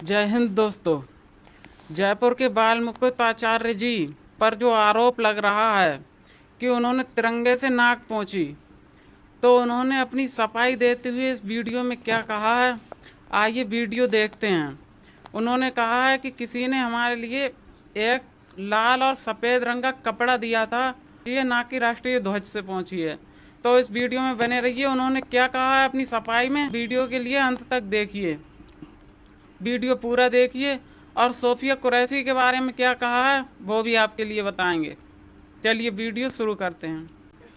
जय हिंद दोस्तों। जयपुर के बाल मुकुट आचार्य जी पर जो आरोप लग रहा है कि उन्होंने तिरंगे से नाक पोंछी, तो उन्होंने अपनी सफाई देते हुए इस वीडियो में क्या कहा है, आइए वीडियो देखते हैं। उन्होंने कहा है कि किसी ने हमारे लिए एक लाल और सफ़ेद रंग का कपड़ा दिया था, ये ना कि राष्ट्रीय ध्वज से पहुंची है। तो इस वीडियो में बने रहिए। उन्होंने क्या कहा है अपनी सफाई में, वीडियो के लिए अंत तक देखिए, वीडियो पूरा देखिए। और सोफिया कुरैशी के बारे में क्या कहा है वो भी आपके लिए बताएंगे। चलिए वीडियो शुरू करते हैं।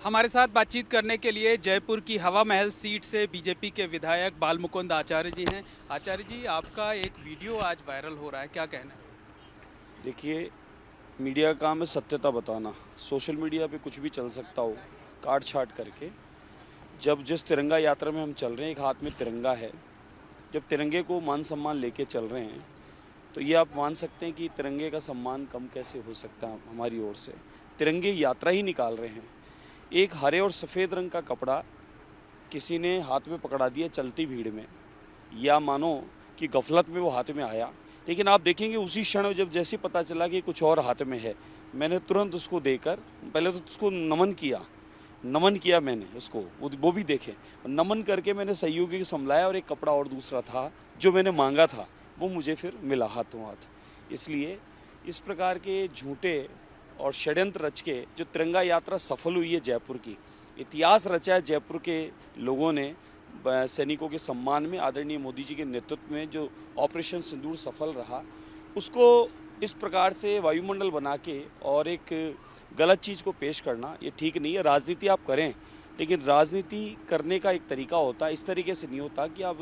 हमारे साथ बातचीत करने के लिए जयपुर की हवा महल सीट से बीजेपी के विधायक बाल मुकुंद आचार्य जी हैं। आचार्य जी, आपका एक वीडियो आज वायरल हो रहा है, क्या कहना है? देखिए, मीडिया का काम है सत्यता बताना। सोशल मीडिया पे कुछ भी चल सकता हो, काट छाट करके। जब जिस तिरंगा यात्रा में हम चल रहे हैं, एक हाथ में तिरंगा है, जब तिरंगे को मान सम्मान लेके चल रहे हैं, तो ये आप मान सकते हैं कि तिरंगे का सम्मान कम कैसे हो सकता है हमारी ओर से। तिरंगे यात्रा ही निकाल रहे हैं। एक हरे और सफ़ेद रंग का कपड़ा किसी ने हाथ में पकड़ा दिया चलती भीड़ में, या मानो कि गफलत में वो हाथ में आया। लेकिन आप देखेंगे उसी क्षण जब जैसे पता चला कि कुछ और हाथ में है, मैंने तुरंत उसको देकर पहले तो उसको नमन किया मैंने उसको, वो भी देखे। नमन करके मैंने सहयोगी को संभलाया, और एक कपड़ा और दूसरा था जो मैंने मांगा था, वो मुझे फिर मिला हाथों हाथ। इसलिए इस प्रकार के झूठे और षड्यंत्र रच के जो तिरंगा यात्रा सफल हुई है जयपुर की, इतिहास रचा है जयपुर के लोगों ने सैनिकों के सम्मान में, आदरणीय मोदी जी के नेतृत्व में जो ऑपरेशन सिंदूर सफल रहा, उसको इस प्रकार से वायुमंडल बना के और एक गलत चीज़ को पेश करना ये ठीक नहीं है। राजनीति आप करें, लेकिन राजनीति करने का एक तरीका होता है, इस तरीके से नहीं होता कि आप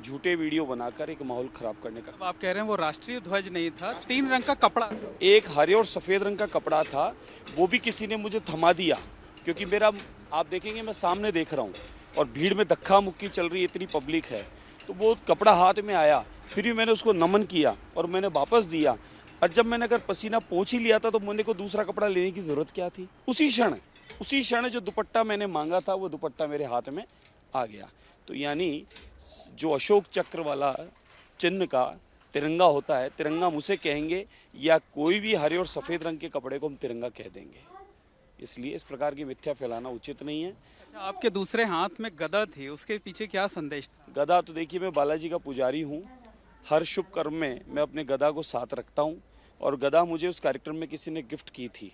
झूठे वीडियो बनाकर एक माहौल ख़राब करने का। अब आप कह रहे हैं वो राष्ट्रीय ध्वज नहीं था, 3 रंग का कपड़ा। एक हरे और सफ़ेद रंग का कपड़ा था, वो भी किसी ने मुझे थमा दिया, क्योंकि मेरा, आप देखेंगे मैं सामने देख रहा हूँ और भीड़ में धक्का मुक्की चल रही है, इतनी पब्लिक है, तो वो कपड़ा हाथ में आया, फिर भी मैंने उसको नमन किया और मैंने वापस दिया। और जब मैंने अगर पसीना पोंछ ही लिया था तो मुझे को दूसरा कपड़ा लेने की ज़रूरत क्या थी? उसी क्षण जो दुपट्टा मैंने मांगा था, वो दुपट्टा मेरे हाथ में आ गया। तो यानी जो अशोक चक्र वाला चिन्ह का तिरंगा होता है, तिरंगा हम उसे कहेंगे, या कोई भी हरे और सफ़ेद रंग के कपड़े को हम तिरंगा कह देंगे। इसलिए इस प्रकार की मिथ्या फैलाना उचित नहीं है। अच्छा, आपके दूसरे हाथ में गदा थी, उसके पीछे क्या संदेश था? गदा तो देखिए, मैं बालाजी का पुजारी हूँ, हर शुभ कर्म में मैं अपने गदा को साथ रखता हूँ, और गदा मुझे उस कार्यक्रम में किसी ने गिफ्ट की थी,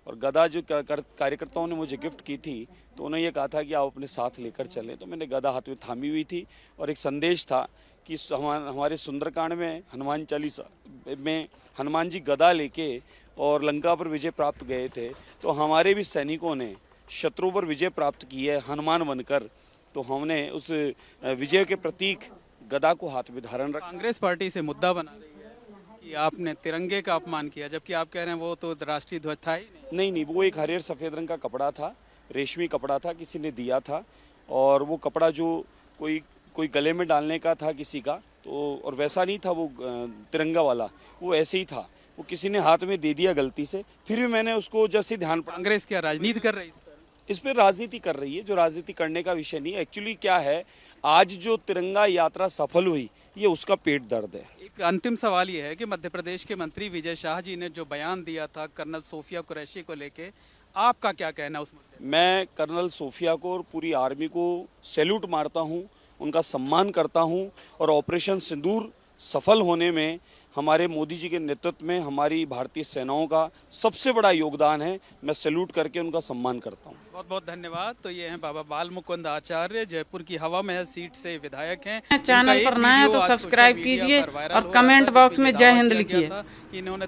और गदा जो कार्यकर्ताओं ने मुझे गिफ्ट की थी, तो उन्होंने ये कहा था कि आप अपने साथ लेकर चलें, तो मैंने गदा हाथ में थामी हुई थी। और एक संदेश था कि हमारे सुंदरकांड में हनुमान चालीसा में हनुमान जी गदा लेके और लंका पर विजय प्राप्त गए थे, तो हमारे भी सैनिकों ने शत्रु पर विजय प्राप्त की है हनुमान बनकर, तो हमने उस विजय के प्रतीक गदा को हाथ में धारण रखा। कांग्रेस पार्टी से मुद्दा बना रही है कि आपने तिरंगे का अपमान किया, जबकि आप कह रहे हैं वो तो राष्ट्रीय ध्वज था ही नहीं। नहीं, वो एक हरे और सफ़ेद रंग का कपड़ा था, रेशमी कपड़ा था, किसी ने दिया था, और वो कपड़ा जो कोई गले में डालने का था किसी का, तो और वैसा नहीं था वो तिरंगा वाला, वो ऐसे ही था, वो किसी ने हाथ में दे दिया गलती से। फिर भी मैंने उसको जैसे ध्यान पड़ा। कांग्रेस क्या राजनीति कर रही है? इस पर राजनीति कर रही है, जो राजनीति करने का विषय नहीं है। एक्चुअली क्या है, आज जो तिरंगा यात्रा सफल हुई, ये उसका पेट दर्द है। एक अंतिम सवाल ये है कि मध्य प्रदेश के मंत्री विजय शाह जी ने जो बयान दिया था कर्नल सोफिया कुरैशी को लेके, आपका क्या कहना है उस मुद्दे में? मैं कर्नल सोफिया को और पूरी आर्मी को सैल्यूट मारता हूं, उनका सम्मान करता हूं, और ऑपरेशन सिंदूर सफल होने में हमारे मोदी जी के नेतृत्व में हमारी भारतीय सेनाओं का सबसे बड़ा योगदान है। मैं सैल्यूट करके उनका सम्मान करता हूं। बहुत बहुत धन्यवाद। तो ये हैं बाबा बाल मुकुंद आचार्य, जयपुर की हवा महल सीट से विधायक हैं। चैनल पर नए हैं तो सब्सक्राइब कीजिए और कमेंट बॉक्स में जय हिंद लिखिए। इन्होंने